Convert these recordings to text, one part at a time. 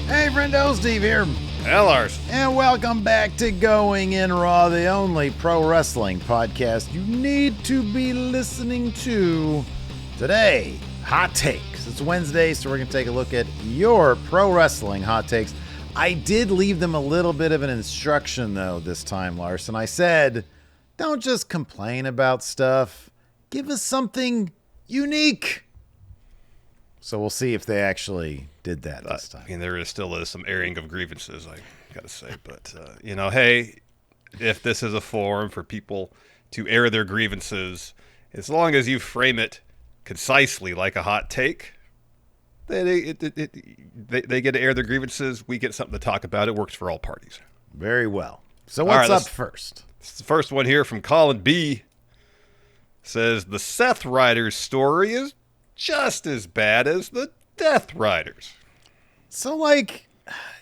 Hey, Friendo, Steve here. Hey, Lars. And welcome back to Going In Raw, the only pro wrestling podcast you need to be listening to. Today, hot takes. It's Wednesday, so we're going to take a look at your pro wrestling hot takes. I did leave them a little bit of an instruction, though, this time, Larson. I said, don't just complain about stuff. Give us something unique. So we'll see if they actually did that this time. I mean, there still is some airing of grievances, I got to say. But, hey, if this is a forum for people to air their grievances, as long as you frame it concisely like a hot take, they get to air their grievances. We get something to talk about. It works for all parties. Very well. So what's up first? The first one here from Colin B. says, the Seth Riders story is just as bad as the Death Riders. So,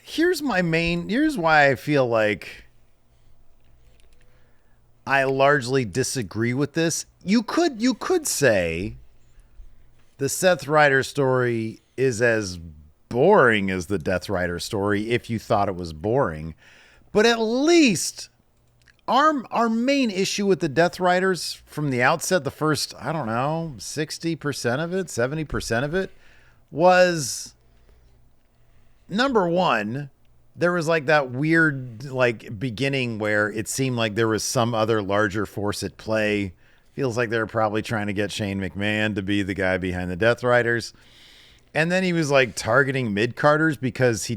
here's why I feel like I largely disagree with this. You could say the Seth Rider story is as boring as the Death Rider story if you thought it was boring. But at least our main issue with the Death Riders from the outset, the first, 60% of it, 70% of it, was, number one, there was that weird beginning where it seemed like there was some other larger force at play. Feels like they were probably trying to get Shane McMahon to be the guy behind the Death Riders. And then he was targeting mid-carders because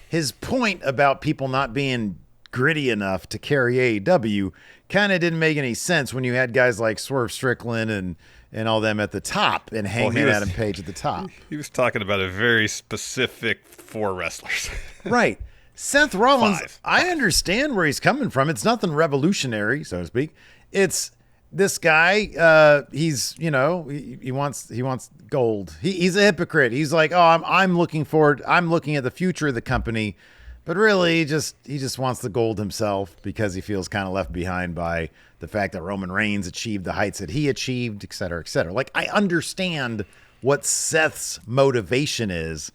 his point about people not being gritty enough to carry AEW kind of didn't make any sense when you had guys like Swerve Strickland and all them at the top and Hangman Adam Page at the top. He was talking about a very specific 4 wrestlers. Right. Seth Rollins, Five. I understand where he's coming from. It's nothing revolutionary, so to speak. It's this guy, he wants gold. He's a hypocrite. He's like, oh, I'm looking at the future of the company. But really, he just wants the gold himself because he feels kind of left behind by the fact that Roman Reigns achieved the heights that he achieved, et cetera, et cetera. I understand what Seth's motivation is.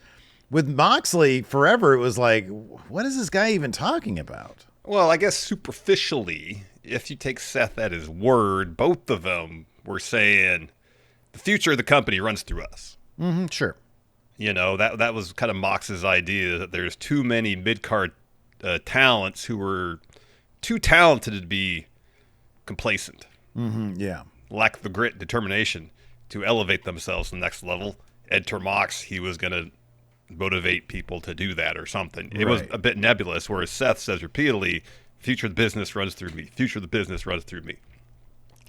With Moxley, forever, it was what is this guy even talking about? Well, I guess superficially, if you take Seth at his word, both of them were saying the future of the company runs through us. Mm-hmm, sure. That was kind of Mox's idea, that there's too many mid-card talents who were too talented to be complacent. Mm-hmm, yeah. Lack the grit, determination to elevate themselves to the next level. Enter Mox, he was going to motivate people to do that or something. It was a bit nebulous, whereas Seth says repeatedly, future of the business runs through me. Future of the business runs through me.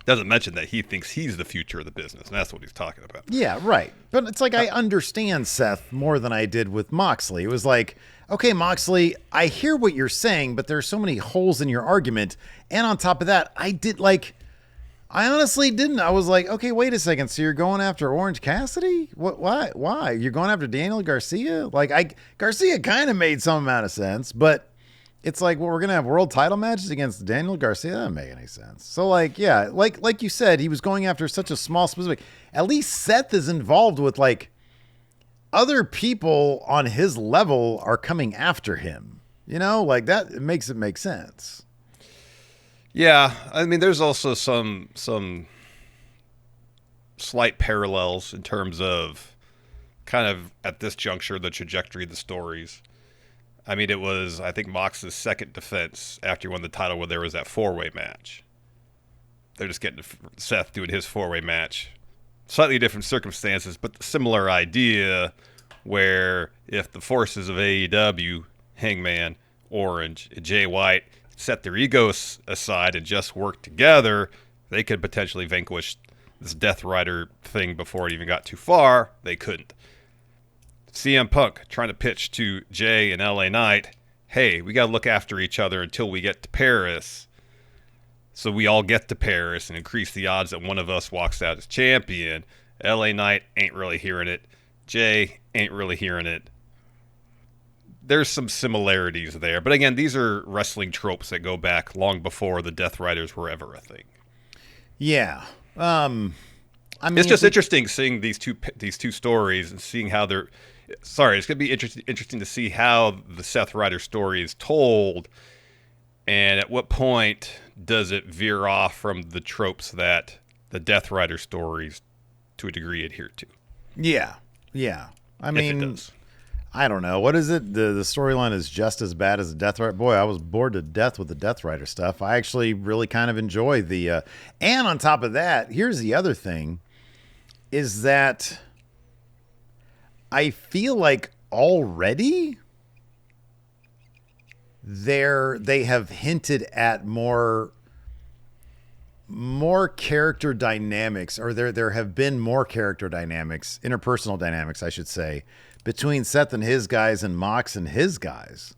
Doesn't mention that he thinks he's the future of the business, and that's what he's talking about. Yeah, right. But it's I understand Seth more than I did with Moxley. It was okay, Moxley, I hear what you're saying, but there's so many holes in your argument. And on top of that, I honestly didn't. I was okay, wait a second. So you're going after Orange Cassidy? What? Why? You're going after Daniel Garcia? Garcia kind of made some amount of sense, but it's we're going to have world title matches against Daniel Garcia? That doesn't make any sense. So, like you said, he was going after such a small specific. At least Seth is involved with, other people on his level are coming after him. That it makes it make sense. Yeah, I mean, there's also some slight parallels in terms of kind of, at this juncture, the trajectory of the stories. I mean, it was, I think, Mox's second defense after he won the title where there was that 4-way match. They're just getting Seth doing his 4-way match. Slightly different circumstances, but the similar idea where if the forces of AEW, Hangman, Orange, and Jay White set their egos aside and just work together, they could potentially vanquish this Death Rider thing before it even got too far. They couldn't. CM Punk trying to pitch to Jay and LA Knight, hey, we got to look after each other until we get to Paris. So we all get to Paris and increase the odds that one of us walks out as champion. LA Knight ain't really hearing it. Jay ain't really hearing it. There's some similarities there. But again, these are wrestling tropes that go back long before the Death Riders were ever a thing. Yeah. I mean, it's just interesting seeing these two stories and seeing how they're, Sorry, it's going to be interesting to see how the Seth Ryder story is told, and at what point does it veer off from the tropes that the Death Rider stories, to a degree, adhere to. Yeah. I mean, if it does. I don't know. What is it? The storyline is just as bad as the Death Rider. Boy, I was bored to death with the Death Rider stuff. I actually really kind of enjoy the... and on top of that, here's the other thing, is that I feel like already they have hinted at more character dynamics, or there have been more character dynamics, interpersonal dynamics, I should say, between Seth and his guys and Mox and his guys.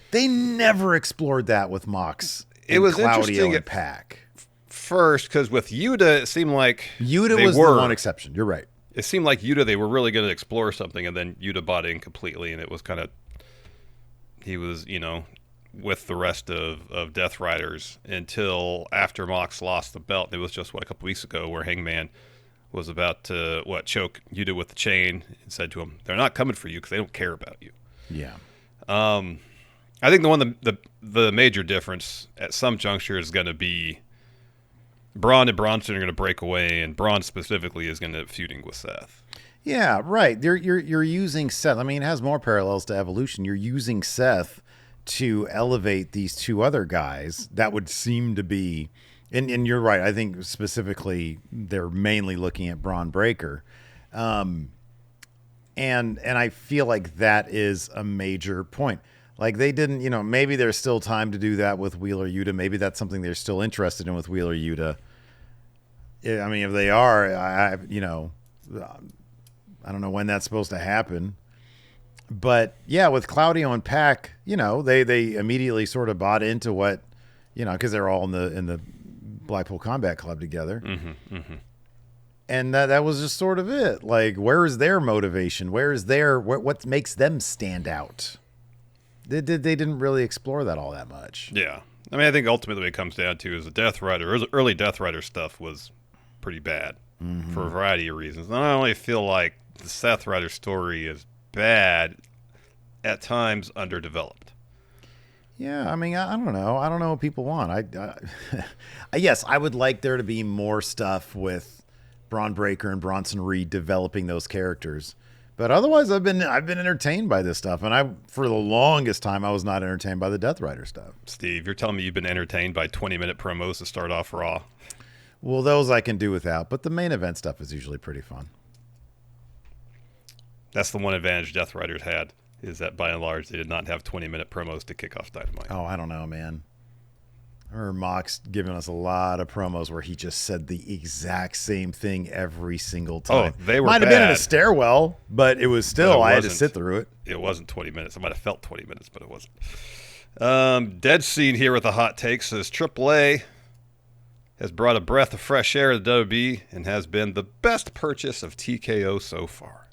They never explored that with Mox. It was Claudio interesting and Pac. First, because with Yuta, it seemed like Yuta was the one exception. You're right. It seemed like Yuta, they were really going to explore something, and then Yuta bought in completely, and it was kind of, he was, with the rest of Death Riders until after Mox lost the belt. It was just, a couple weeks ago where Hangman was about to, choke Yuta with the chain and said to him, they're not coming for you because they don't care about you. Yeah. I think the major difference at some juncture is going to be Braun and Bronson are going to break away, and Braun specifically is going to feuding with Seth. Yeah, right. You're using Seth. I mean, it has more parallels to Evolution. You're using Seth to elevate these two other guys that would seem to be, and you're right. I think specifically they're mainly looking at Braun Breaker, and I feel like that is a major point. Like they didn't, maybe there's still time to do that with Wheeler Yuta. Maybe that's something they're still interested in with Wheeler Yuta. I mean, if they are, I don't know when that's supposed to happen. But yeah, with Claudio and Pac, they immediately sort of bought into what, because they're all in the Blackpool Combat Club together. And that was just sort of it. Like, where is their motivation? Where is what makes them stand out? They didn't really explore that all that much. Yeah. I mean, I think ultimately what it comes down to is the Death Rider, early Death Rider stuff was pretty bad for a variety of reasons. And I only feel like the Seth Rider story is bad, at times underdeveloped. Yeah, I mean, I don't know. I don't know what people want. Yes, I would like there to be more stuff with Braun Breaker and Bronson Reed developing those characters. But otherwise, I've been entertained by this stuff, and for the longest time, I was not entertained by the Death Rider stuff. Steve, you're telling me you've been entertained by 20-minute promos to start off Raw? Well, those I can do without, but the main event stuff is usually pretty fun. That's the one advantage Death Riders had, is that by and large, they did not have 20-minute promos to kick off Dynamite. Oh, I don't know, man. I remember Mox giving us a lot of promos where he just said the exact same thing every single time. Oh, they were Might have been in a stairwell, but it was still, I had to sit through it. It wasn't 20 minutes. I might have felt 20 minutes, but it wasn't. Dead Scene here with a hot take says AAA has brought a breath of fresh air to the WWE and has been the best purchase of TKO so far.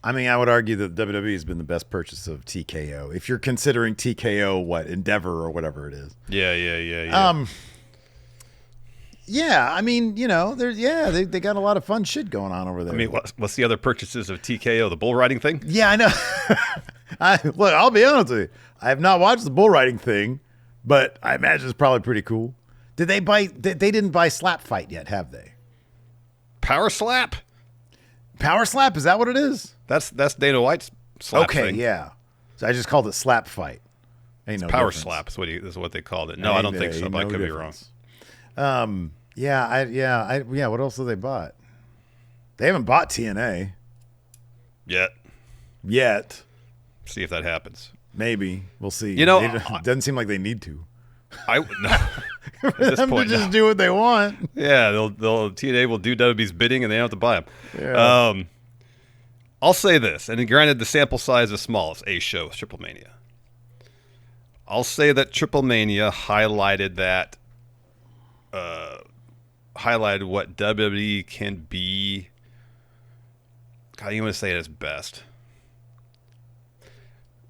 I mean, I would argue that WWE has been the best purchase of TKO. If you're considering TKO, Endeavor or whatever it is. Yeah. Yeah, I mean, they got a lot of fun shit going on over there. I mean, what's the other purchases of TKO? The bull riding thing? Yeah, I know. Look, I'll be honest with you. I have not watched the bull riding thing, but I imagine it's probably pretty cool. Did they buy? They didn't buy Slap Fight yet, have they? Power Slap? Power Slap? Is that what it is? That's Dana White's slap thing. Okay, yeah. So I just called it Slap Fight. Ain't no Power difference. Slap is what they called it. No, I don't think so, but I could be wrong. Yeah. What else have they bought? They haven't bought TNA yet. See if that happens. Maybe we'll see. It doesn't seem like they need to. I no. At this point, to just do what they want. Yeah, they'll TNA will do WWE's bidding, and they don't have to buy them. Yeah. I'll say this, and granted, the sample size is small. It's a show, it's Triple Mania. I'll say that Triple Mania highlighted what WWE can be. God, you want to say it as best.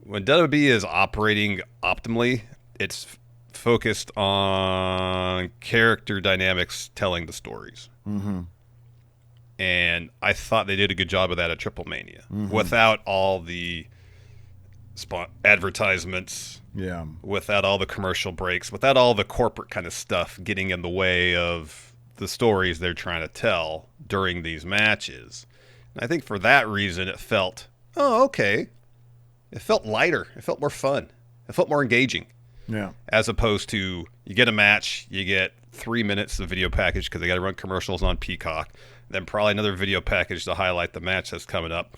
When WWE is operating optimally, it's focused on character dynamics, telling the stories. And I thought they did a good job of that at Triple Mania without all the advertisements, without all the commercial breaks, without all the corporate kind of stuff getting in the way of the stories they're trying to tell during these matches. And I think for that reason, it felt, okay. It felt lighter. It felt more fun. It felt more engaging. Yeah. As opposed to, you get a match, you get 3 minutes of video package because they got to run commercials on Peacock, then probably another video package to highlight the match that's coming up,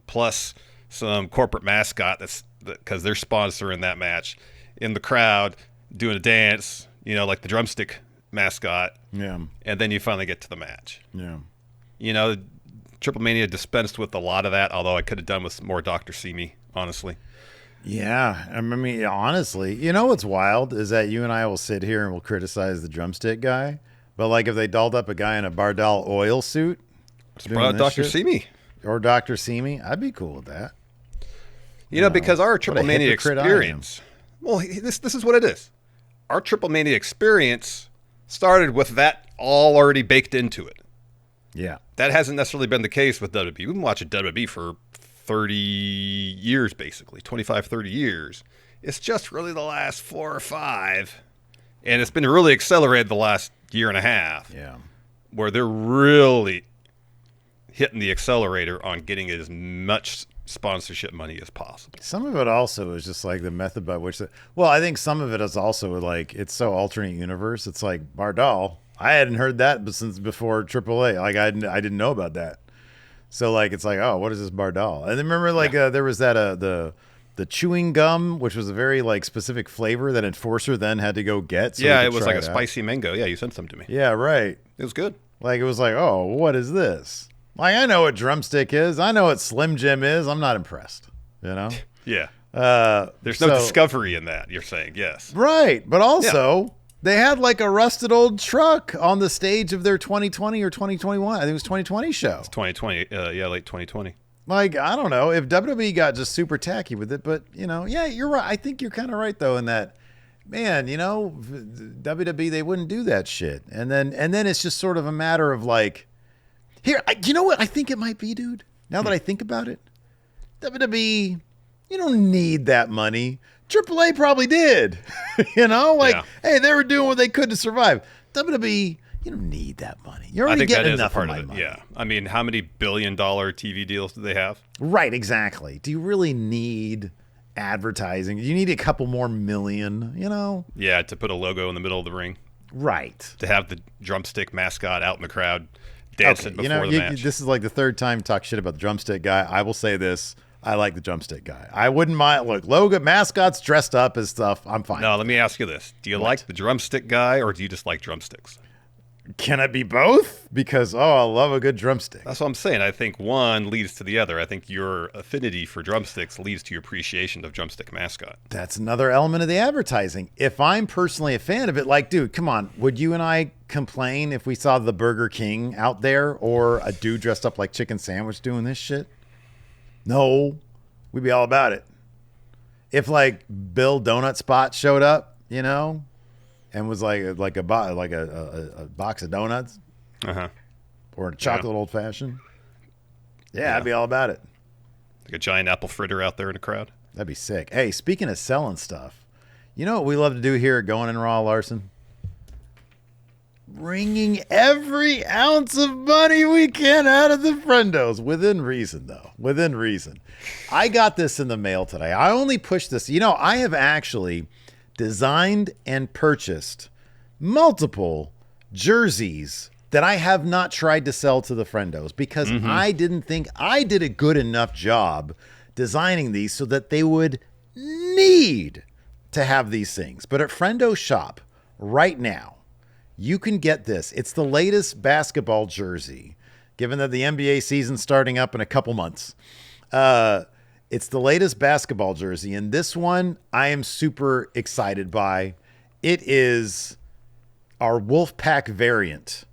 plus some corporate mascot because they're sponsoring that match in the crowd doing a dance, like the drumstick mascot. Yeah. And then you finally get to the match. Yeah. Triple Mania dispensed with a lot of that, although I could have done with more Dr. Simi, honestly. Yeah. I mean, honestly, what's wild is that you and I will sit here and we'll criticize the drumstick guy. But like if they dolled up a guy in a Bardal oil suit. Dr. Simi. Or Dr. Simi, I'd be cool with that. Because our Triple Mania experience, this is what it is. Our Triple Mania experience started with that all already baked into it. Yeah. That hasn't necessarily been the case with WWE. We've been watching WWE for 30 years, basically, 25, 30 years. It's just really the last 4 or 5. And it's been really accelerated the last year and a half. Yeah. Where they're really hitting the accelerator on getting as much sponsorship money as possible. Some of it also is just like the method by which I think some of it is also like it's so alternate universe. It's like Bardal. I hadn't heard that since before AAA. Like I didn't know about that. So like it's like, oh, what is this Bardal? And then remember there was that the chewing gum, which was a very like specific flavor that Enforcer then had to go get. So it was like a spicy mango. Yeah, you sent some to me. Yeah, right. It was good. Like it was like, oh, what is this? Like I know what drumstick is. I know what Slim Jim is. I'm not impressed. Yeah. There's no discovery in that. You're saying yes. Right, but also they had like a rusted old truck on the stage of their 2020 or 2021. I think it was 2020 show. It's 2020. Late 2020. Like, I don't know if WWE got just super tacky with it, but you're right. I think you're kind of right though in that, man, WWE, they wouldn't do that shit. And then it's just sort of a matter of like, here, you know what I think it might be, dude? Now that I think about it, WWE, you don't need that money. AAA probably did. Hey, they were doing what they could to survive. WWE, you don't need that money. You're already getting enough of my money. Yeah. I mean, how many billion-dollar TV deals do they have? Right, exactly. Do you really need advertising? Do you need a couple more million, Yeah, to put a logo in the middle of the ring. Right. To have the drumstick mascot out in the crowd dancing before the match. This is like the third time you talk shit about the drumstick guy. I will say this. I like the drumstick guy. I wouldn't mind. Look, logo mascots dressed up as stuff. I'm fine. No, let me ask you this. Do you like the drumstick guy or do you just like drumsticks? Can it be both? Because, I love a good drumstick. That's what I'm saying. I think one leads to the other. I think your affinity for drumsticks leads to your appreciation of drumstick mascot. That's another element of the advertising. If I'm personally a fan of it, like, dude, come on. Would you and I complain if we saw the Burger King out there or a dude dressed up like Chicken Sandwich doing this shit? No. We'd be all about it. If, like, Bill Donut Spot showed up, and was like a box of donuts, or a chocolate old fashioned. Yeah, I'd be all about it. Like a giant apple fritter out there in the crowd. That'd be sick. Hey, speaking of selling stuff, you know what we love to do here at Going in Raw, Larson? Bringing every ounce of money we can out of the friendos, within reason, though. Within reason. I got this in the mail today. I only pushed this. I have actually designed and purchased multiple jerseys that I have not tried to sell to the friendos because I didn't think I did a good enough job designing these so that they would need to have these things. But at Friendo Shop right now, you can get this. It's the latest basketball jersey, given that the NBA season's starting up in a couple months. It's the latest basketball jersey, and this one I am super excited by. It is our WOLFPAC variant.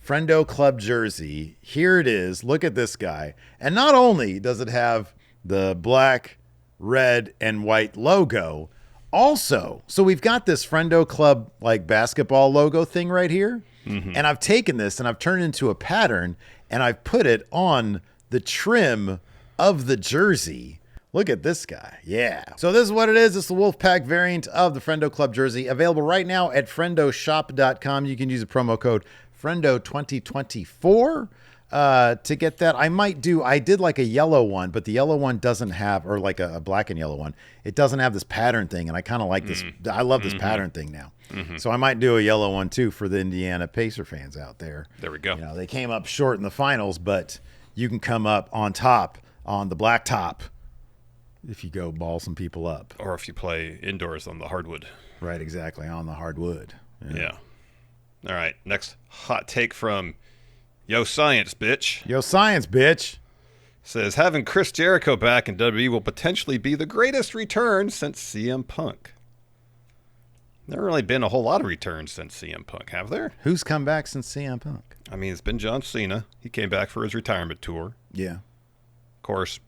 Friendo Club jersey. Here it is. Look at this guy. And not only does it have the black, red, and white logo, also, so we've got this Friendo Club like basketball logo thing right here. And I've taken this and I've turned it into a pattern and I've put it on the trim of the jersey. Look at this guy. Yeah. So this is what it is. It's the WOLFPAC variant of the Friendo Club jersey, available right now at friendoshop.com. You can use the promo code Friendo2024 to get that. I did like a yellow one, but the yellow one doesn't have, or like a black and yellow one, it doesn't have this pattern thing. And I kind of like this. I love this pattern thing now. So I might do a yellow one too for the Indiana Pacer fans out there. There we go. You know, they came up short in the finals, but you can come up on top on the black top if you go ball some people up. Or if you play indoors on the hardwood. Right, exactly, on the hardwood. Yeah. All right, next hot take from Yo Science, bitch. Yo Science, bitch. Says, having Chris Jericho back in WWE will potentially be the greatest return since CM Punk. There haven't really been a whole lot of returns since CM Punk, have there? Who's come back since CM Punk? I mean, it's been John Cena. He came back for his retirement tour. Yeah. Of course,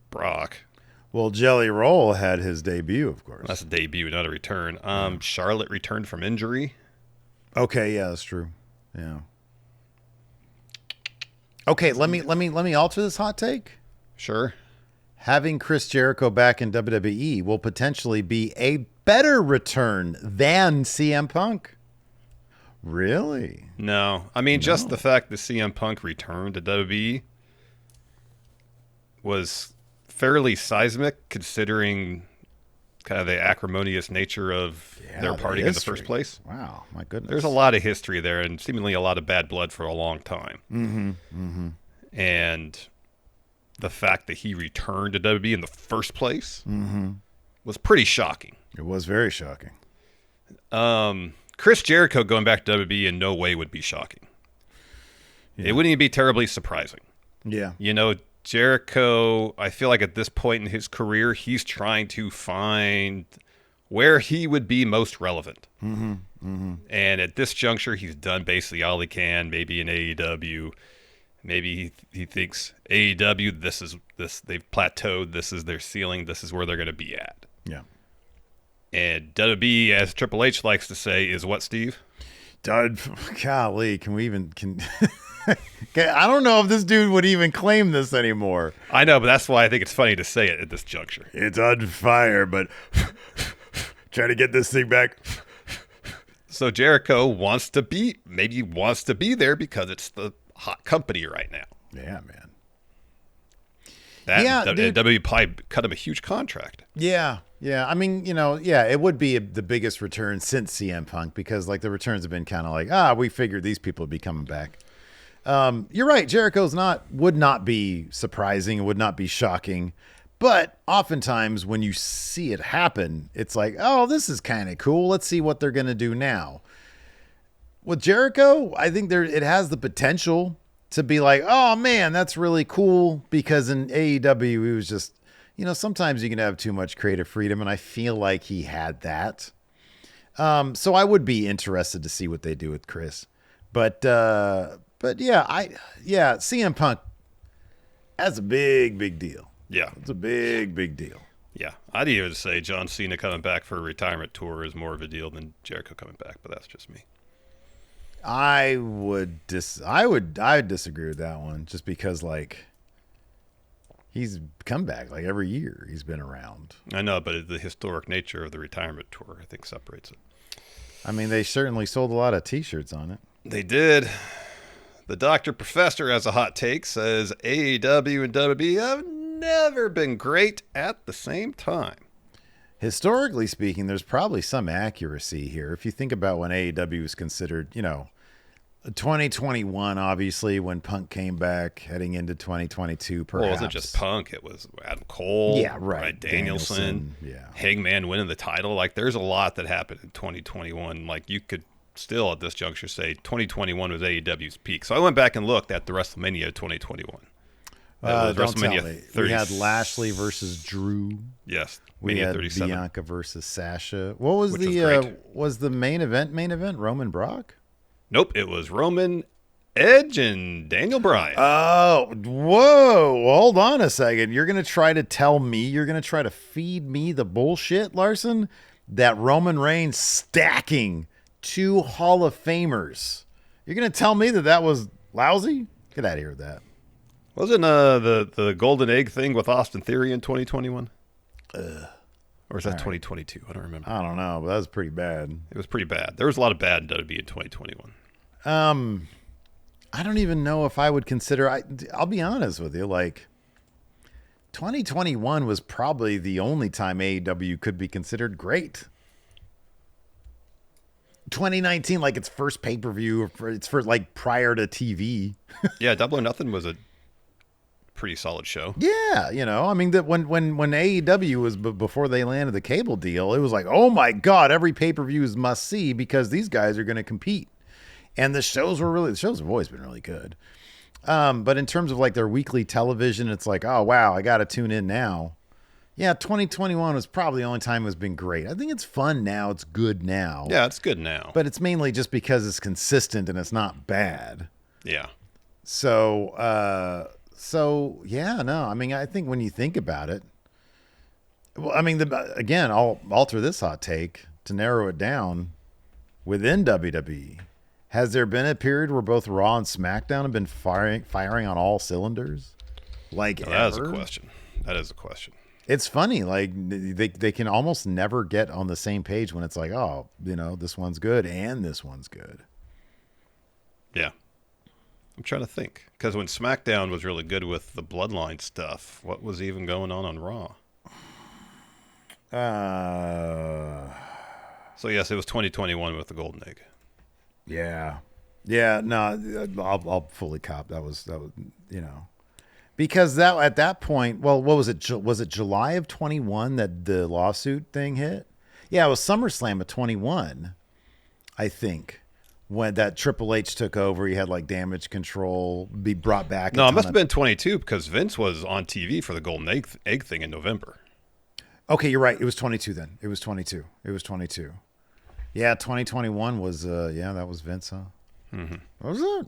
Brock. Well, Jelly Roll had his debut, of course. That's a debut, not a return. Charlotte returned from injury. Okay, yeah, that's true. Yeah. Okay, let me alter this hot take. Sure. Having Chris Jericho back in WWE will potentially be a better return than CM Punk. Really? No. I mean, just the fact that CM Punk returned to WWE was fairly seismic, considering kind of the acrimonious nature of their parting in the first place. Wow, my goodness. There's a lot of history there and seemingly a lot of bad blood for a long time. And the fact that he returned to WWE in the first place was pretty shocking. It was very shocking. Chris Jericho going back to WWE in no way would be shocking. It wouldn't even be terribly surprising. Yeah. You know, Jericho, I feel like at this point in his career, he's trying to find where he would be most relevant. And at this juncture, he's done basically all he can, maybe in AEW. Maybe he thinks AEW, they've plateaued, this is their ceiling, this is where they're going to be at. Yeah. And WWE, as Triple H likes to say, is what, Steve? Golly, I don't know if this dude would even claim this anymore. I know, but that's why I think it's funny to say it at this juncture. It's on fire, but try to get this thing back. So Jericho wants to be there because it's the hot company right now. Yeah, man. WWE probably cut him a huge contract. Yeah. I mean, it would be the biggest return since CM Punk because, like, the returns have been kind of like, we figured these people would be coming back. You're right. Jericho's would not be surprising. It would not be shocking. But oftentimes when you see it happen, it's like, oh, this is kind of cool. Let's see what they're going to do now. With Jericho, I think it has the potential to be like, oh, man, that's really cool. Because in AEW, it was just, sometimes you can have too much creative freedom. And I feel like he had that. So I would be interested to see what they do with Chris. But yeah, CM Punk, that's a big deal. Yeah. It's a big deal. Yeah. I'd even say John Cena coming back for a retirement tour is more of a deal than Jericho coming back, but that's just me. I would disagree with that one just because, like, he's come back like every year he's been around. I know, but the historic nature of the retirement tour, I think, separates it. I mean, they certainly sold a lot of T-shirts on it. They did. The Dr. Professor has a hot take, says AEW and WWE have never been great at the same time. Historically speaking, there's probably some accuracy here. If you think about when AEW was considered, 2021, obviously, when Punk came back, heading into 2022, perhaps. Well, it wasn't just Punk. It was Adam Cole, yeah, right. Danielson, yeah. Hangman winning the title. Like, there's a lot that happened in 2021. Like, you could still, at this juncture, say 2021 was AEW's peak. So I went back and looked at the WrestleMania 2021. Don't tell me. We had Lashley versus Drew. Yes. We had 37. Bianca versus Sasha. What was was the main event? Roman Brock? Nope, it was Roman, Edge, and Daniel Bryan. Oh, whoa. Hold on a second. You're going to try to tell me, you're going to try to feed me the bullshit, Larson, that Roman Reigns stacking 2 Hall of Famers. You're going to tell me that was lousy? Get out of here with that. Wasn't the golden egg thing with Austin Theory in 2021? Or is that 2022? I don't remember. I don't know, but that was pretty bad. It was pretty bad. There was a lot of bad in WWE in 2021. I don't even know if I would consider. I'll be honest with you. Like, 2021 was probably the only time AEW could be considered great. 2019, like its first pay-per-view, its first, like, prior to TV. Yeah, Double or Nothing was a pretty solid show. Yeah, you know, I mean, that when AEW was before they landed the cable deal, it was like, oh my God, every pay-per-view is must see because these guys are going to compete. And the shows have always been really good. But in terms of like their weekly television, it's like, oh wow, I got to tune in now. Yeah, 2021 was probably the only time it's been great. I think it's fun now. It's good now. Yeah, it's good now. But it's mainly just because it's consistent and it's not bad. Yeah. So yeah, no, I mean, I think when you think about it, well, I mean, again, I'll alter this hot take to narrow it down within WWE. Has there been a period where both Raw and SmackDown have been firing on all cylinders? Like, no, that is a question. That is a question. It's funny. Like, they can almost never get on the same page when it's like, oh, you know, this one's good and this one's good. Yeah. I'm trying to think. Because when SmackDown was really good with the Bloodline stuff, what was even going on Raw? So, yes, it was 2021 with the Golden Egg. Yeah. No, I'll fully cop. That was, you know, because that at that point, well, what was it? Was it July of 21 that the lawsuit thing hit? Yeah, it was SummerSlam of 21, I think, when that Triple H took over. He had like Damage Control be brought back. No, it must have been 22 because Vince was on TV for the Golden Egg thing in November. Okay, you're right. It was 22 then. It was 22. Yeah, 2021 was, that was Vince, huh? Mm-hmm. What was it?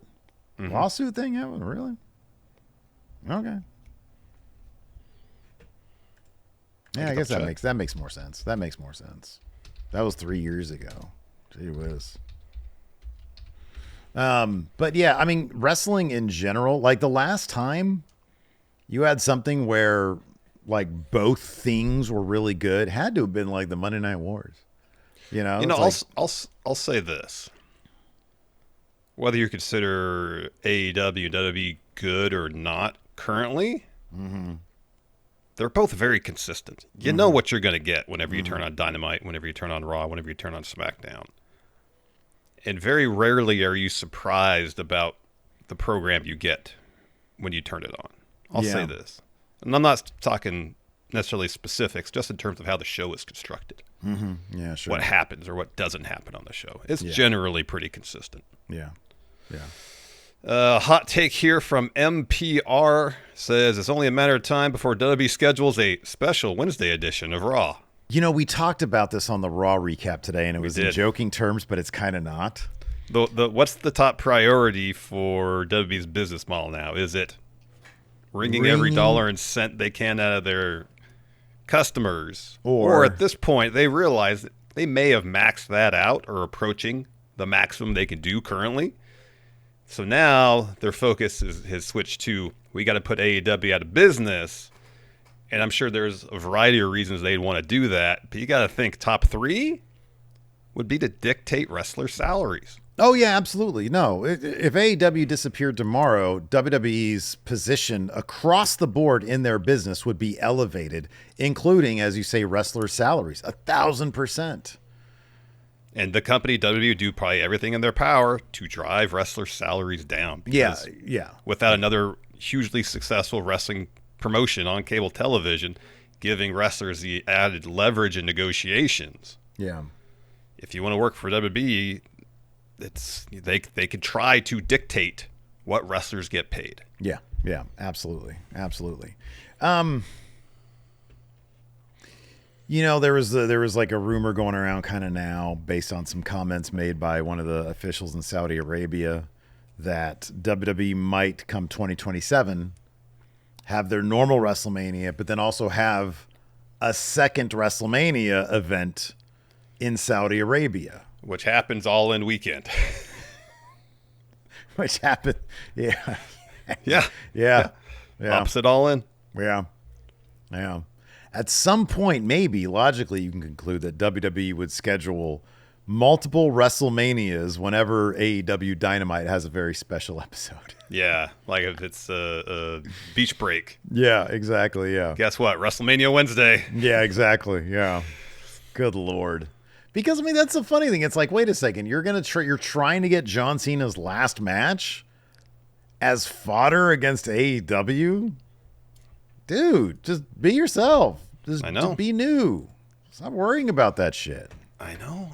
Mm-hmm. Lawsuit thing happened? Really? Okay. Yeah, I guess that makes more sense. That makes more sense. That was 3 years ago. Gee whiz. But yeah, I mean, wrestling in general, like the last time you had something where like both things were really good, had to have been like the Monday Night Wars. You know, I'll say this. Whether you consider AEW and WWE good or not currently, they're both very consistent. You know what you're going to get whenever you turn on Dynamite, whenever you turn on Raw, whenever you turn on SmackDown. And very rarely are you surprised about the program you get when you turn it on. I'll say this. And I'm not talking necessarily specifics, just in terms of how the show is constructed. Yeah, sure. What happens or what doesn't happen on the show. It's generally pretty consistent. Yeah. Hot take here from MPR says it's only a matter of time before WWE schedules a special Wednesday edition of Raw. You know, we talked about this on the Raw recap today, and it was in joking terms, but it's kind of not. What's the top priority for WWE's business model now? Is it wringing every dollar and cent they can out of their customers? Or at this point, they realize that they may have maxed that out or approaching the maximum they can do currently. So now their focus has switched to, we got to put AEW out of business. And I'm sure there's a variety of reasons they'd want to do that. But you got to think top 3 would be to dictate wrestler salaries. Oh, yeah, absolutely. No, if AEW disappeared tomorrow, WWE's position across the board in their business would be elevated, including, as you say, wrestler salaries, 1,000%. And the company, WWE, do probably everything in their power to drive wrestler salaries down. Yeah. Without another hugely successful wrestling promotion on cable television, giving wrestlers the added leverage in negotiations. Yeah. If you want to work for WWE, they could try to dictate what wrestlers get paid. Yeah, absolutely. You know, there was like a rumor going around kind of now based on some comments made by one of the officials in Saudi Arabia that WWE might come 2027 have their normal WrestleMania, but then also have a second WrestleMania event in Saudi Arabia. which happens all in weekend. Which happened. Yeah. Yeah. Yeah. Yeah. Opposite all in. Yeah. Yeah. At some point, maybe logically, you can conclude that WWE would schedule multiple WrestleManias whenever AEW Dynamite has a very special episode. Yeah, like if it's a beach break. Yeah, exactly. Yeah. Guess what? WrestleMania Wednesday. Yeah, exactly. Yeah. Good Lord. Because, I mean, that's the funny thing. It's like, wait a second. You're you're trying to get John Cena's last match as fodder against AEW? Dude, just be yourself. I know. Just be new. Stop worrying about that shit. I know.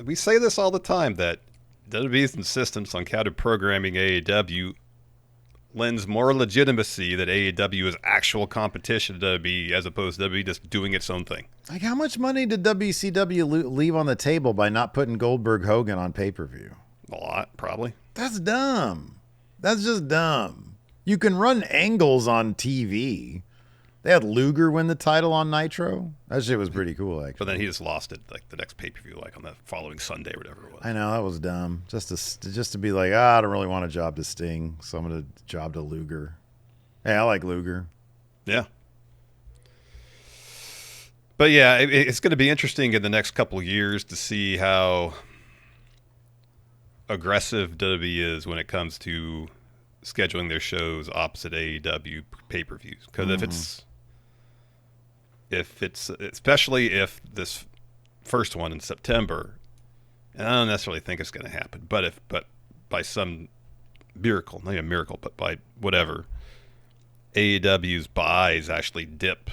We say this all the time, that WWE's insistence on counter-programming AEW lends more legitimacy that AEW is actual competition to WWE as opposed to WWE just doing its own thing. Like, how much money did WCW leave on the table by not putting Goldberg Hogan on pay-per-view? A lot, probably. That's dumb. That's just dumb. You can run angles on TV. They had Luger win the title on Nitro. That shit was pretty cool, actually. But then he just lost it like the next pay-per-view, like on the following Sunday or whatever it was. I know, that was dumb. Just to be like, I don't really want a job to Sting, so I'm going to job to Luger. Hey, I like Luger. Yeah. But yeah, it's going to be interesting in the next couple of years to see how aggressive WWE is when it comes to scheduling their shows opposite AEW pay-per-views. Because if it's especially if this first one in September, and I don't necessarily think it's going to happen, but by some miracle, not even a miracle, but by whatever, AEW's buys actually dip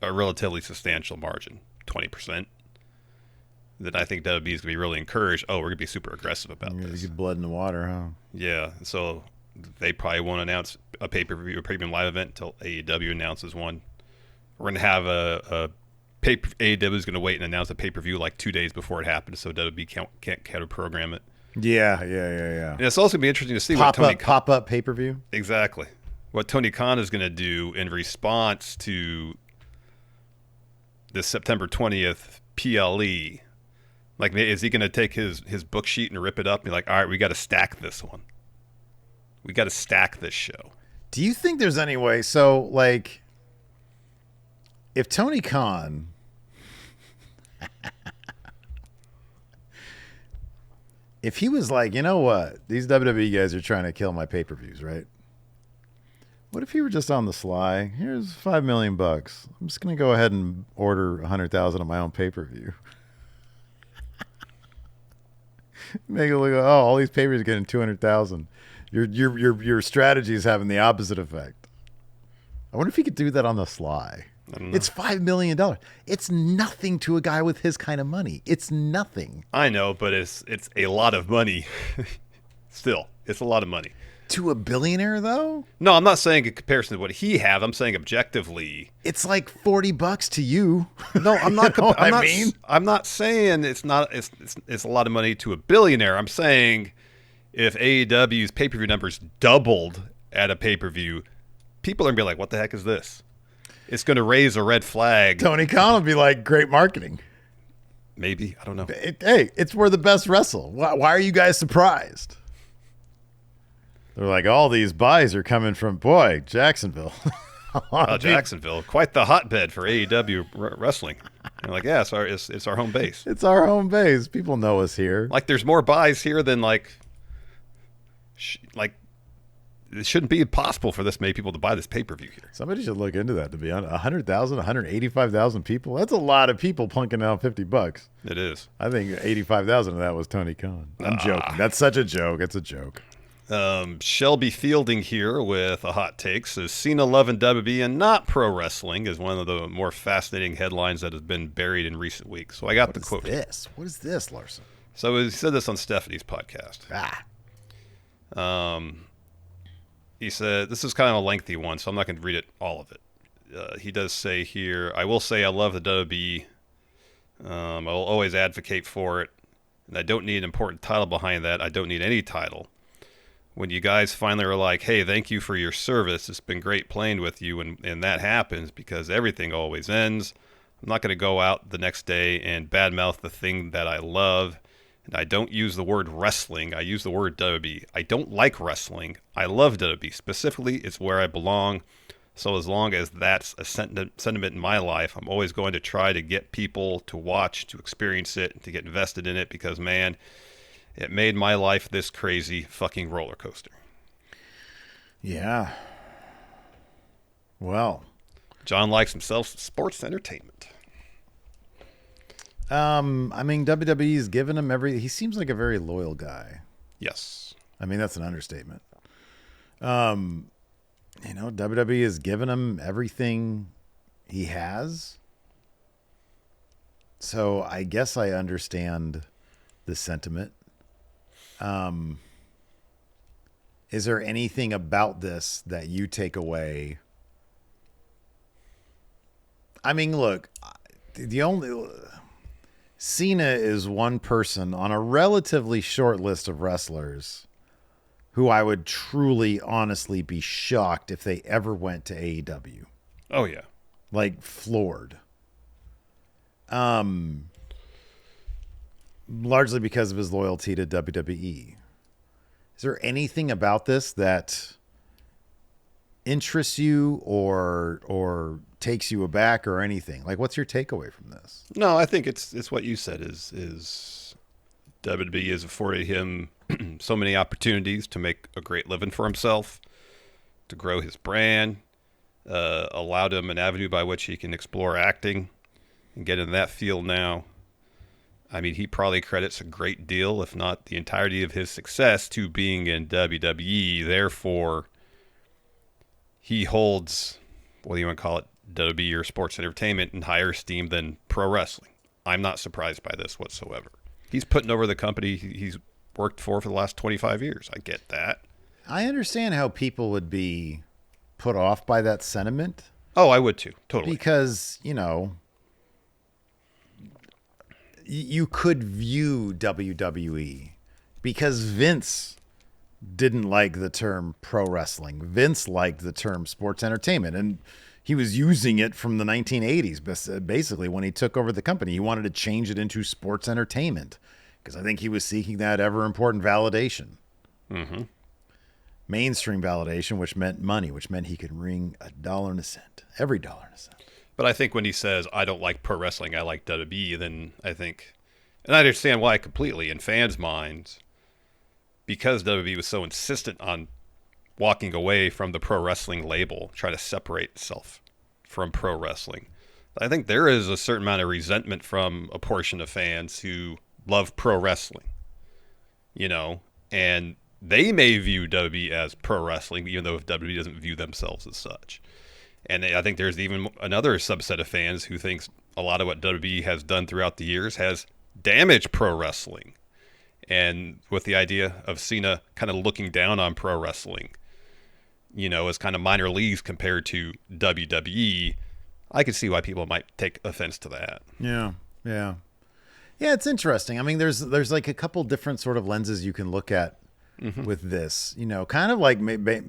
a relatively substantial margin, 20%, then I think WWE is going to be really encouraged. Oh, we're going to be super aggressive about this. Get blood in the water, huh? Yeah, so they probably won't announce a pay-per-view or premium live event until AEW announces one. We're going to have AEW is going to wait and announce a pay-per-view like 2 days before it happens, so WWE can't counter-program it. Yeah. And it's also going to be interesting to see pop-up pay-per-view. Exactly. What Tony Khan is going to do in response to this September 20th PLE. Like, is he going to take his book sheet and rip it up and be like, all right, we got to stack this one. We got to stack this show. Do you think there's any way? So, like, if Tony Khan if he was like, you know what? These WWE guys are trying to kill my pay-per-views, right? What if he were just on the sly? Here's $5 million. I'm just going to go ahead and order 100,000 of my own pay-per-view. Make it look like, oh, all these pay-per-views are getting 200,000. Your strategy is having the opposite effect. I wonder if he could do that on the sly. It's $5 million. It's nothing to a guy with his kind of money. It's nothing. I know, but it's a lot of money. Still, it's a lot of money. To a billionaire, though? No, I'm not saying in comparison to what he has. I'm saying objectively. It's like $40 to you. No, I'm not. You know I'm not saying it's not. It's a lot of money to a billionaire. I'm saying if AEW's pay-per-view numbers doubled at a pay-per-view, people are gonna be like, "What the heck is this?" It's going to raise a red flag. Tony Khan will be like, "Great marketing." Maybe, I don't know. Hey, it's where the best wrestle. Why are you guys surprised? They're like, all these buys are coming from, boy, Jacksonville. Jacksonville, quite the hotbed for AEW wrestling. They're like, yeah, it's our home base. It's our home base. People know us here. Like, there's more buys here than like it shouldn't be possible for this many people to buy this pay-per-view here. Somebody should look into that, to be honest. 100,000, 185,000 people. That's a lot of people plunking down $50. It is. I think 85,000 of that was Tony Khan. I'm joking. That's such a joke. It's a joke. Shelby Fielding here with a hot take. Says Cena loving WWE and not pro wrestling is one of the more fascinating headlines that has been buried in recent weeks. So I got the quote. What is this, Larson? So he said this on Stephanie's podcast. He said, this is kind of a lengthy one, so I'm not going to read it, all of it. He does say here, I will say I love the WWE. I will always advocate for it. And I don't need an important title behind that. I don't need any title. When you guys finally are like, hey, thank you for your service. It's been great playing with you. And that happens because everything always ends. I'm not going to go out the next day and badmouth the thing that I love. And I don't use the word wrestling. I use the word WWE. I don't like wrestling. I love WWE. Specifically, it's where I belong. So as long as that's a sentiment in my life, I'm always going to try to get people to watch, to experience it, to get invested in it because, man, it made my life this crazy fucking roller coaster. Yeah. Well. John likes himself some sports entertainment. I mean, WWE's given him he seems like a very loyal guy. Yes. I mean, that's an understatement. WWE has given him everything he has. So I guess I understand the sentiment. Is there anything about this that you take away? I mean, look, Cena is one person on a relatively short list of wrestlers who I would truly, honestly be shocked if they ever went to AEW. Oh, yeah. Like, floored. Largely because of his loyalty to WWE. Is there anything about this that interests you or takes you aback or anything? Like, what's your takeaway from this? No, I think it's what you said is WWE has afforded him so many opportunities to make a great living for himself, to grow his brand, allowed him an avenue by which he can explore acting and get in that field now. I mean, he probably credits a great deal, if not the entirety of his success, to being in WWE. Therefore, he holds, what do you want to call it, WWE or sports entertainment in higher esteem than pro wrestling. I'm not surprised by this whatsoever. He's putting over the company he's worked for the last 25 years. I get that. I understand how people would be put off by that sentiment. Oh, I would too. Totally. Because, you could view WWE because Vince didn't like the term pro wrestling. Vince liked the term sports entertainment, and he was using it from the 1980s, basically, when he took over the company. He wanted to change it into sports entertainment because I think he was seeking that ever-important validation. Mm-hmm. Mainstream validation, which meant money, which meant he could wring $1 and a cent, every $1 and a cent. But I think when he says, I don't like pro wrestling, I like WWE, then I think, and I understand why completely, in fans' minds, because WWE was so insistent on walking away from the pro wrestling label, try to separate itself from pro wrestling. I think there is a certain amount of resentment from a portion of fans who love pro wrestling, and they may view WWE as pro wrestling, even though WWE doesn't view themselves as such. And I think there's even another subset of fans who thinks a lot of what WWE has done throughout the years has damaged pro wrestling. And with the idea of Cena kind of looking down on pro wrestling, as kind of minor leagues compared to WWE, I could see why people might take offense to that. Yeah. It's interesting. I mean, there's like a couple different sort of lenses you can look at with this, kind of like maybe.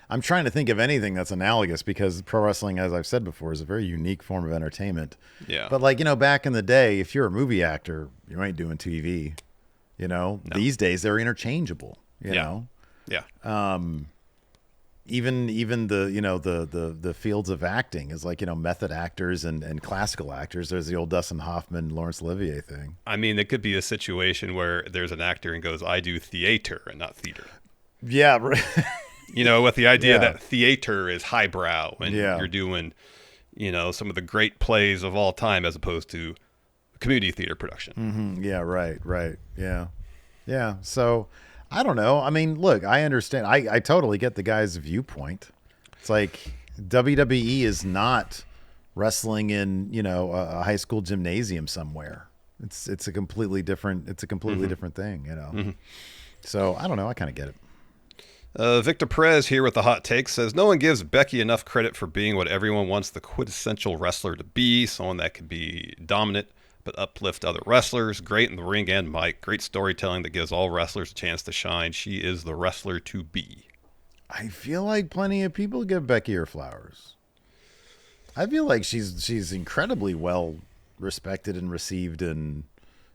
I'm trying to think of anything that's analogous because pro wrestling, as I've said before, is a very unique form of entertainment. Yeah. But back in the day, if you're a movie actor, you ain't doing TV. No. These days they're interchangeable. You know. Yeah. Even the fields of acting is like method actors and classical actors. There's the old Dustin Hoffman, Laurence Olivier thing. I mean, it could be a situation where there's an actor and goes, "I do theater and not theater." Yeah. Right. With the idea that theater is highbrow and you're doing, some of the great plays of all time as opposed to community theater production. Mm-hmm. Yeah, right. Yeah. So, I don't know. I mean, look, I understand. I totally get the guy's viewpoint. It's like WWE is not wrestling in, a high school gymnasium somewhere. It's a completely different different thing, Mm-hmm. So, I don't know. I kind of get it. Victor Perez here with the hot take says, no one gives Becky enough credit for being what everyone wants the quintessential wrestler to be, someone that can be dominant but uplift other wrestlers, great in the ring and mic, great storytelling that gives all wrestlers a chance to shine. She is the wrestler to be. I feel like plenty of people give Becky her flowers. I feel like she's incredibly well respected and received, and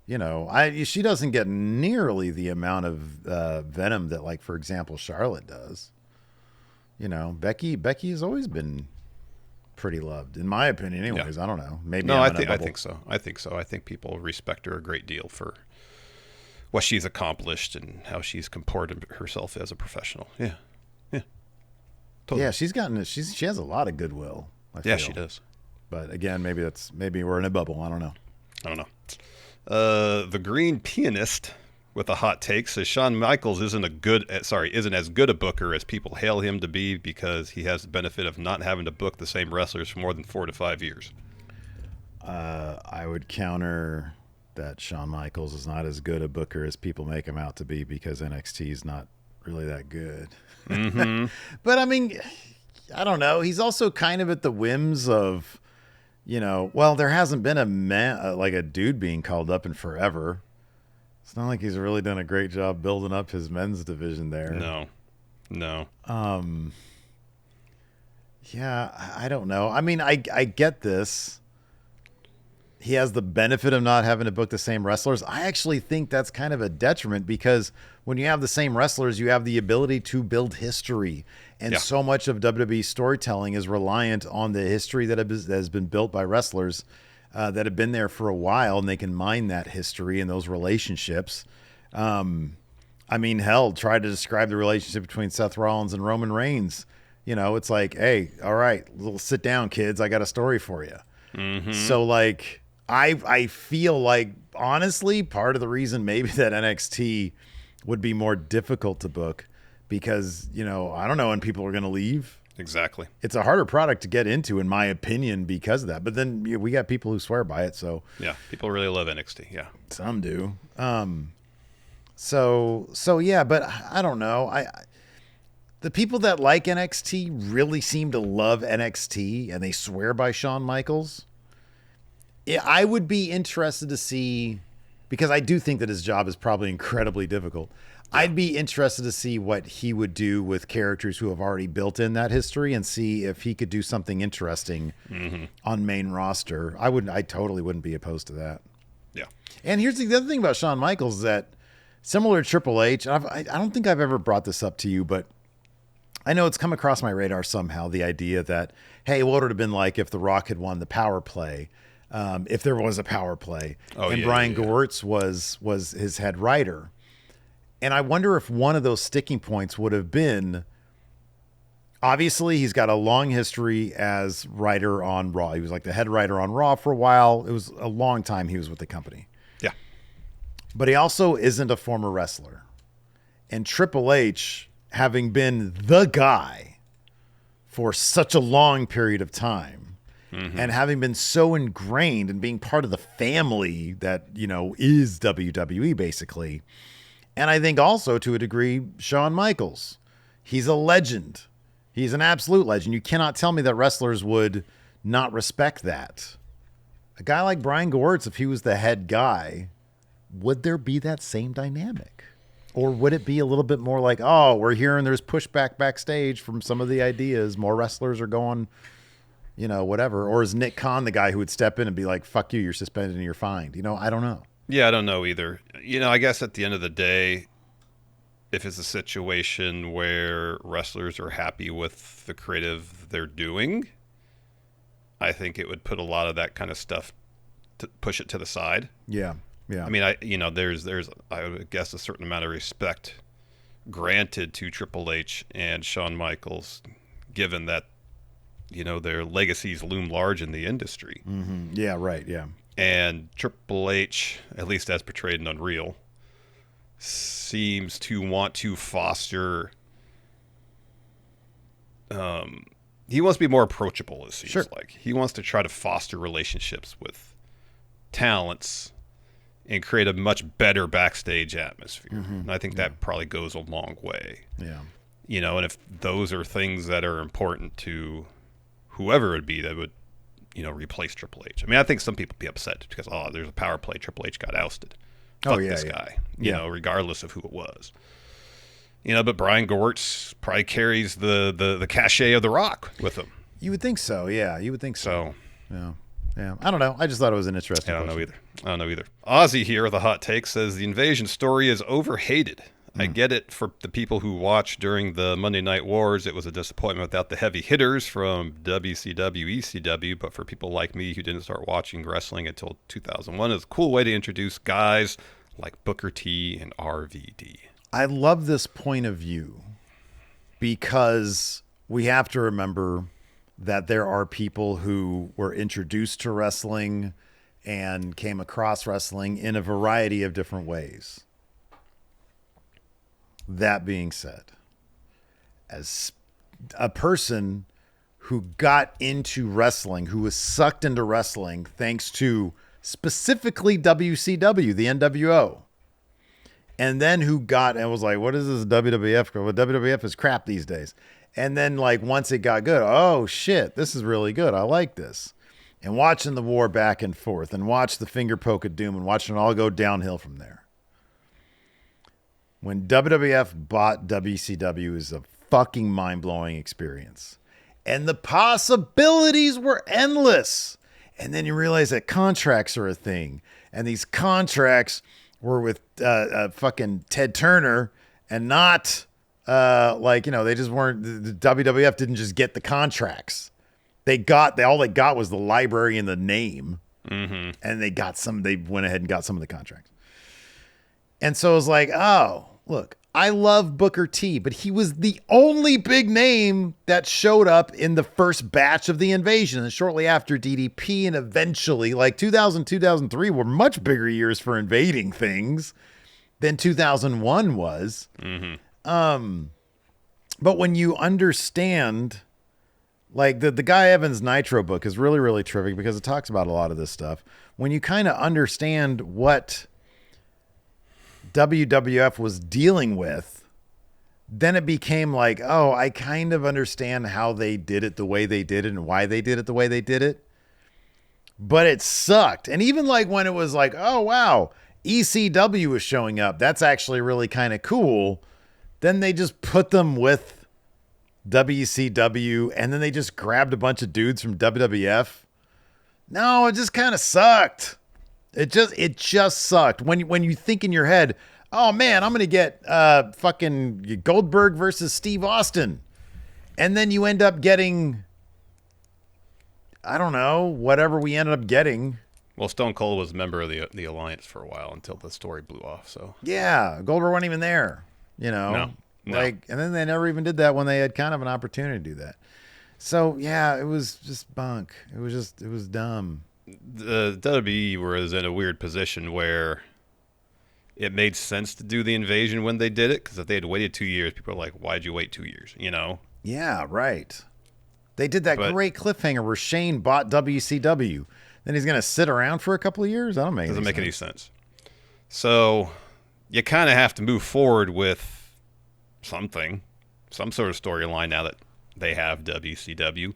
she doesn't get nearly the amount of venom that, like, for example, Charlotte does. Becky has always been pretty loved, in my opinion. Anyways, I don't know. Maybe no, I think so. I think people respect her a great deal for what she's accomplished and how she's comported herself as a professional. Yeah, totally. Yeah, she has a lot of goodwill. I feel. She does. But again, maybe we're in a bubble. I don't know. The Green Pianist with a hot take says Shawn Michaels isn't as good a booker as people hail him to be because he has the benefit of not having to book the same wrestlers for more than 4 to 5 years. I would counter that Shawn Michaels is not as good a booker as people make him out to be because NXT is not really that good. Mm-hmm. But I mean, I don't know. He's also kind of at the whims of, there hasn't been a dude being called up in forever. It's not like he's really done a great job building up his men's division there. No. Yeah, I don't know. I mean, I get this. He has the benefit of not having to book the same wrestlers. I actually think that's kind of a detriment because when you have the same wrestlers, you have the ability to build history. And so much of WWE storytelling is reliant on the history that has been built by wrestlers that have been there for a while, and they can mine that history and those relationships. I mean, hell, try to describe the relationship between Seth Rollins and Roman Reigns. It's like, hey, all right, sit down, kids. I got a story for you. Mm-hmm. So, like, I feel like, honestly, part of the reason maybe that NXT would be more difficult to book because, I don't know when people are going to leave. Exactly. It's a harder product to get into, in my opinion, because of that. But then we got people who swear by it. So yeah, people really love NXT. Yeah, some do. So yeah, but I don't know. The people that like NXT really seem to love NXT, and they swear by Shawn Michaels. I would be interested to see, because I do think that his job is probably incredibly difficult. Yeah. I'd be interested to see what he would do with characters who have already built in that history and see if he could do something interesting on main roster. I totally wouldn't be opposed to that. Yeah. And here's the other thing about Shawn Michaels is that, similar to Triple H, I don't think I've ever brought this up to you, but I know it's come across my radar somehow, the idea that, hey, what would it have been like if The Rock had won the power play? If there was a power play, Brian Gewirtz was his head writer. And I wonder if one of those sticking points would have been, obviously he's got a long history as writer on Raw. He was like the head writer on Raw for a while. It was a long time he was with the company. Yeah. But he also isn't a former wrestler. And Triple H, having been the guy for such a long period of time, and having been so ingrained and being part of the family that, is WWE basically. And I think also to a degree, Shawn Michaels, he's a legend. He's an absolute legend. You cannot tell me that wrestlers would not respect that. A guy like Brian Gewirtz, if he was the head guy, would there be that same dynamic? Or would it be a little bit more like, oh, we're hearing there's pushback backstage from some of the ideas. More wrestlers are going, whatever. Or is Nick Khan the guy who would step in and be like, fuck you, you're suspended and you're fined? I don't know. Yeah, I don't know either. I guess at the end of the day, if it's a situation where wrestlers are happy with the creative they're doing, I think it would put a lot of that kind of stuff to push it to the side. Yeah. Yeah. I mean, there's I would guess a certain amount of respect granted to Triple H and Shawn Michaels, given that, their legacies loom large in the industry. Mm-hmm. Yeah, right, yeah. And Triple H, at least as portrayed in Unreal, seems to want to foster. He wants to be more approachable, it seems like. He wants to try to foster relationships with talents and create a much better backstage atmosphere. And I think that probably goes a long way. Yeah. And if those are things that are important to whoever it would be that would, replace Triple H. I mean, I think some people would be upset because, there's a power play, Triple H got ousted. Fuck this guy, regardless of who it was. But Brian Gewirtz probably carries the cachet of The Rock with him. You would think so, yeah. You would think So, yeah. Yeah. I don't know. I just thought it was an interesting I don't question. know either. Ozzy here with a hot take says the invasion story is overhated. I get it for the people who watched during the Monday Night Wars. It was a disappointment without the heavy hitters from WCW, ECW. But for people like me who didn't start watching wrestling until 2001, it's a cool way to introduce guys like Booker T and RVD. I love this point of view because we have to remember that there are people who were introduced to wrestling and came across wrestling in a variety of different ways. That being said, as a person who got into wrestling, who was sucked into wrestling thanks to specifically WCW, the NWO, and then who got and was like, what is this WWF? Well, WWF is crap these days. And then like once it got good, oh shit, this is really good. I like this. And watching the war back and forth and watch the finger poke of doom and watching it all go downhill from there. When WWF bought WCW is a fucking mind-blowing experience. And the possibilities were endless. And then you realize that contracts are a thing. And these contracts were with fucking Ted Turner and not they just weren't, the WWF didn't just get the contracts. All they got was the library and the name. Mm-hmm. And they went ahead and got some of the contracts. And so it was like, oh, look, I love Booker T, but he was the only big name that showed up in the first batch of the invasion. And shortly after DDP and eventually, like 2000, 2003 were much bigger years for invading things than 2001 was. Mm-hmm. But when you understand, like the Guy Evans Nitro book is really, really terrific because it talks about a lot of this stuff. When you kind of understand what WWF was dealing with, then it became like, oh, I kind of understand how they did it the way they did it and why they did it the way they did it. But it sucked. And even like when it was like, oh, wow, ECW was showing up. That's actually really kind of cool. Then they just put them with WCW and then they just grabbed a bunch of dudes from WWF. No, it just kind of sucked. It just sucked. When you think in your head, oh man, I'm going to get fucking Goldberg versus Steve Austin. And then you end up getting, I don't know, whatever we ended up getting. Well, Stone Cold was a member of the Alliance for a while until the story blew off. So yeah, Goldberg wasn't even there, No. Like, and then they never even did that when they had kind of an opportunity to do that. So yeah, it was just bunk. It was dumb. The WWE was in a weird position where it made sense to do the invasion when they did it, because if they had waited 2 years, people are like, why'd you wait 2 years? Yeah, right. They did that great cliffhanger where Shane bought WCW. Then he's going to sit around for a couple of years? That doesn't make any sense. So you kind of have to move forward with some sort of storyline now that they have WCW.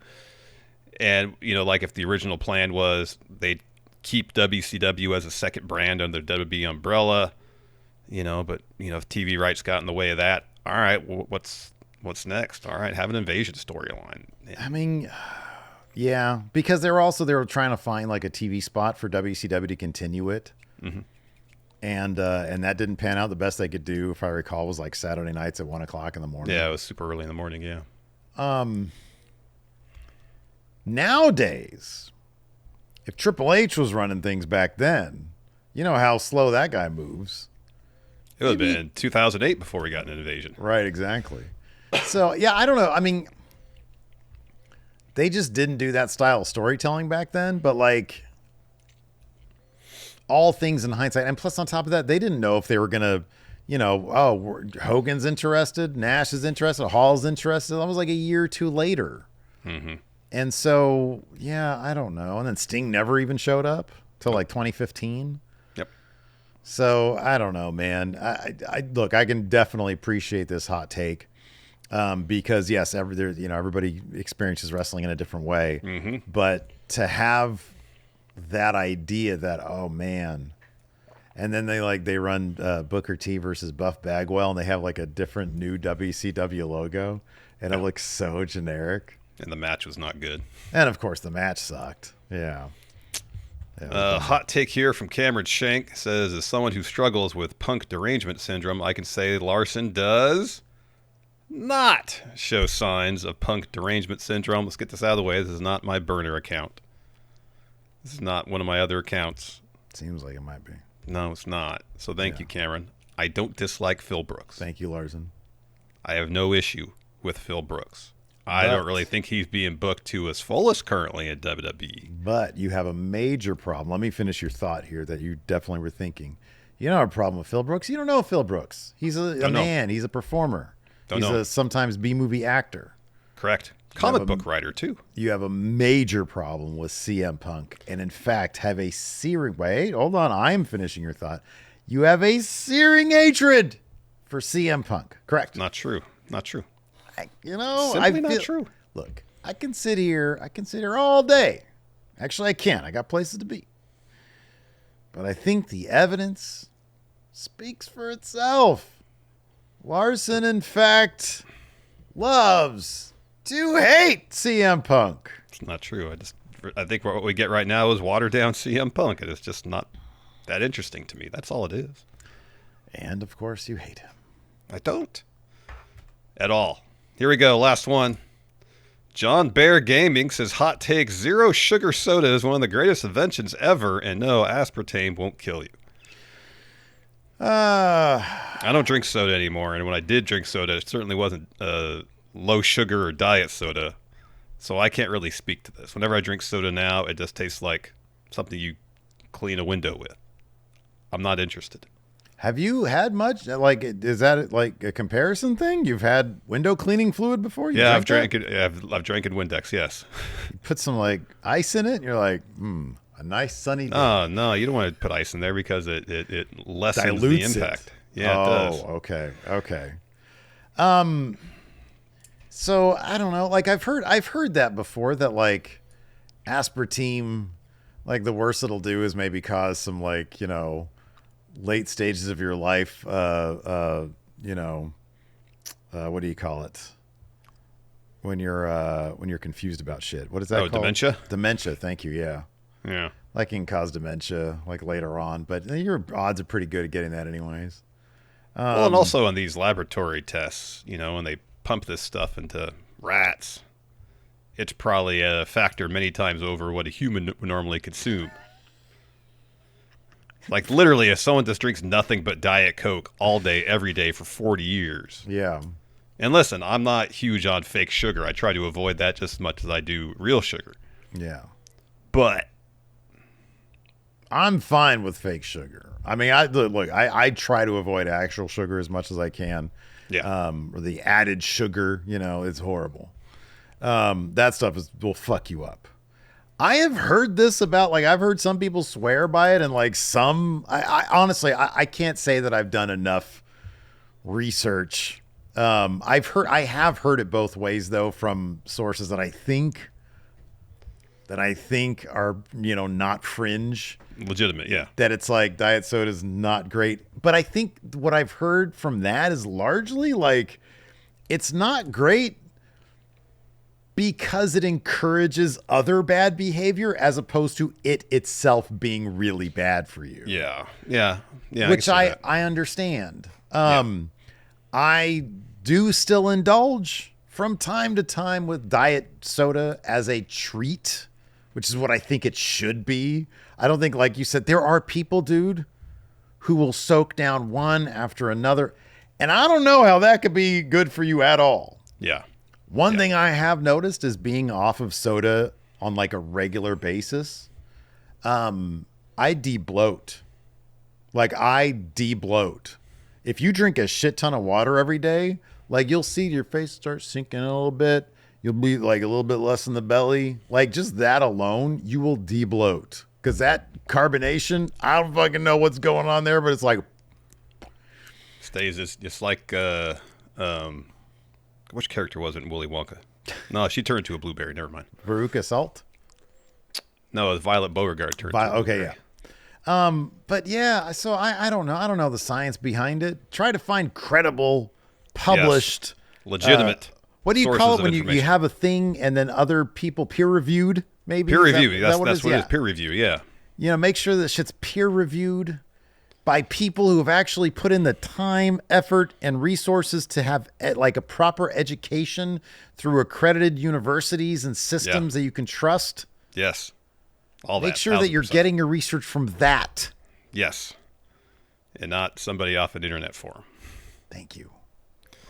And, like if the original plan was they'd keep WCW as a second brand under the WWE umbrella, but, if TV rights got in the way of that, all right, what's next? All right, have an invasion storyline. I mean, yeah, because they were trying to find like a TV spot for WCW to continue it. Mm-hmm. And that didn't pan out. The best they could do, if I recall, was like Saturday nights at 1 o'clock in the morning. Yeah, it was super early in the morning, yeah. Nowadays, if Triple H was running things back then, you know how slow that guy moves. It would have been 2008 before we got an invasion. Right, exactly. So, yeah, I don't know. I mean, they just didn't do that style of storytelling back then, but like all things in hindsight. And plus on top of that, they didn't know if they were going to, Hogan's interested, Nash is interested, Hall's interested. That was like a year or two later. Mm-hmm. And so, yeah, I don't know. And then Sting never even showed up till like 2015. Yep. So I don't know, man. I look, I can definitely appreciate this hot take because yes, everybody experiences wrestling in a different way. Mm-hmm. But to have that idea that, oh man, and then they run Booker T versus Buff Bagwell, and they have like a different new WCW logo, and it looks so generic. And the match was not good. And of course, the match sucked. Yeah. Hot take here from Cameron Shank says, as someone who struggles with punk derangement syndrome, I can say Larson does not show signs of punk derangement syndrome. Let's get this out of the way. This is not my burner account. This is not one of my other accounts. Seems like it might be. No, it's not. So thank you, Cameron. I don't dislike Phil Brooks. Thank you, Larson. I have no issue with Phil Brooks. I don't really think he's being booked to his fullest currently at WWE. But you have a major problem. Let me finish your thought here that you definitely were thinking. You don't have a problem with Phil Brooks. You don't know Phil Brooks. He's a man. He's a performer. He's a sometimes B-movie actor. Correct. Comic book writer, too. You have a major problem with CM Punk. And in fact, have a searing... Wait, hold on. I'm finishing your thought. You have a searing hatred for CM Punk. Correct. Not true. Not true. Simply not true. Look, I can sit here all day. Actually, I can't. I got places to be. But I think the evidence speaks for itself. Larson, in fact, loves to hate CM Punk. It's not true. I think what we get right now is watered down CM Punk, and it's just not that interesting to me. That's all it is. And, of course, you hate him. I don't. At all. Here we go. Last one. John Bear Gaming says, hot take, zero sugar soda is one of the greatest inventions ever, and no, aspartame won't kill you. I don't drink soda anymore, and when I did drink soda, it certainly wasn't low sugar or diet soda, so I can't really speak to this. Whenever I drink soda now, it just tastes like something you clean a window with. I'm not interested. Have you had much? Like, is that like a comparison thing? You've had window cleaning fluid before? I've drank it. I've drank in Windex. Yes. You put some like ice in it, and you're like, a nice sunny day. Oh no, you don't want to put ice in there because it lessens dilutes the impact. It. Yeah, it does. Okay. So I don't know. Like I've heard that before. That like aspartame, like the worst it'll do is maybe cause some like late stages of your life, what do you call it? When you're confused about shit. What is that called? Dementia? Dementia, thank you, yeah. Yeah. Like it can cause dementia, like later on, but your odds are pretty good at getting that anyways. Well, and also on these laboratory tests, when they pump this stuff into rats, it's probably a factor many times over what a human would normally consume. Like literally, if someone just drinks nothing but Diet Coke all day, every day for 40 years. Yeah. And listen, I'm not huge on fake sugar. I try to avoid that just as much as I do real sugar. Yeah. But I'm fine with fake sugar. I mean, I try to avoid actual sugar as much as I can. Yeah. Or the added sugar, it's horrible. That stuff will fuck you up. I have heard this about, I've heard some people swear by it, and I honestly, I can't say that I've done enough research. I have heard it both ways though, from sources that I think are, not fringe. Legitimate, yeah. That it's like diet soda is not great. But I think what I've heard from that is largely it's not great because it encourages other bad behavior as opposed to it itself being really bad for you. Yeah. Which I understand. I do still indulge from time to time with diet soda as a treat, which is what I think it should be. I don't think, like you said, there are people, dude, who will soak down one after another. And I don't know how that could be good for you at all. Yeah. One thing I have noticed is being off of soda on a regular basis. I de-bloat. I de-bloat. If you drink a shit ton of water every day, you'll see your face start sinking a little bit. You'll be a little bit less in the belly. Just that alone, you will de-bloat. Because that carbonation, I don't fucking know what's going on there, but it's stays just like which character was it in Willy Wonka? No, she turned into a blueberry. Never mind. Veruca Salt? No, it was Violet Beauregard turned into a blueberry. Okay, yeah. But yeah, so I don't know. I don't know the science behind it. Try to find credible, published, legitimate. What do you sources call it of when you information. have a thing and then other people peer reviewed? Maybe Peer review. That's what what it is. Yeah. Peer review. Yeah. You know, make sure that shit's peer reviewed by people who have actually put in the time, effort, and resources to have like a proper education through accredited universities and systems that you can trust. Yes. All that. Make sure that you're 1000%. getting your research from that. Yes. And not somebody off an internet forum. Thank you.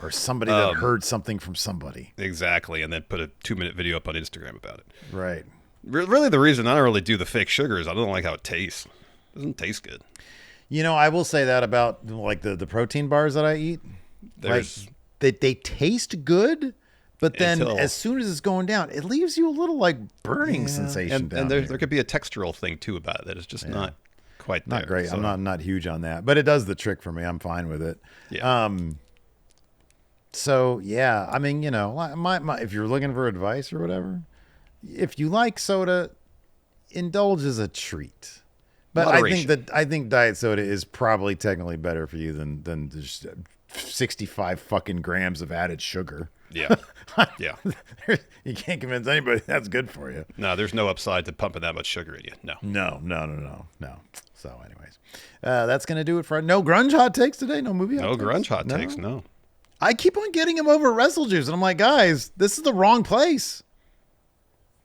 Or somebody that heard something from somebody. Exactly. And then put a 2-minute video up on Instagram about it. Right. Really, the reason I don't really do the fake sugar is I don't like how it tastes. It doesn't taste good. You know, I will say that about like the protein bars that I eat. There's Like they taste good, but then Until- as soon as it's going down, it leaves you a little like burning sensation down and there. there could be a textural thing too about it that is just not quite there. Not great. So, I'm not huge on that, but it does the trick for me. I'm fine with it. Yeah. So yeah, I mean, you know, my if you're looking for advice or whatever, if you like soda, indulge as a treat. But Moderation. I think diet soda is probably technically better for you than just 65 fucking grams of added sugar. Yeah. Yeah. You can't convince anybody that's good for you. No, there's no upside to pumping that much sugar in you. No. No. So anyways, that's going to do it for no grunge hot takes today. No movie hot No takes. grunge hot takes. No. I keep on getting him over Wrestle Juice, and I'm like, guys, this is the wrong place.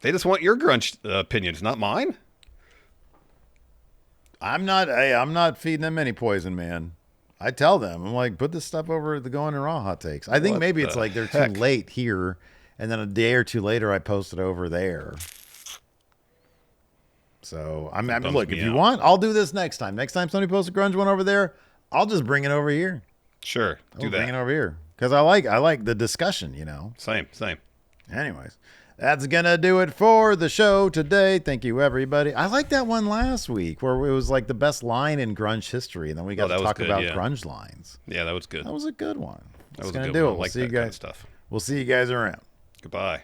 They just want your grunge opinions, not mine. I'm not feeding them any poison, man. I tell them, I'm like, put this stuff over at the Going and Raw hot takes. I think What maybe it's the like they're heck? too late here, and then a day or two later, I post it over there. So I mean, bums look, me if you out. want, I'll do this next time. Next time somebody posts a grunge one over there, I'll just bring it over here. Sure. Do Bring it that. over here because I like the discussion, you know. Same. Anyways, that's gonna do it for the show today. Thank you, everybody. I liked that one last week where it was like the best line in grunge history, and then we got that to was talk good, about yeah. grunge lines. Yeah, that was good. That was a good one. That That's was a gonna good do one. it. I like See you that kind of guys. stuff. We'll see you guys around. Goodbye.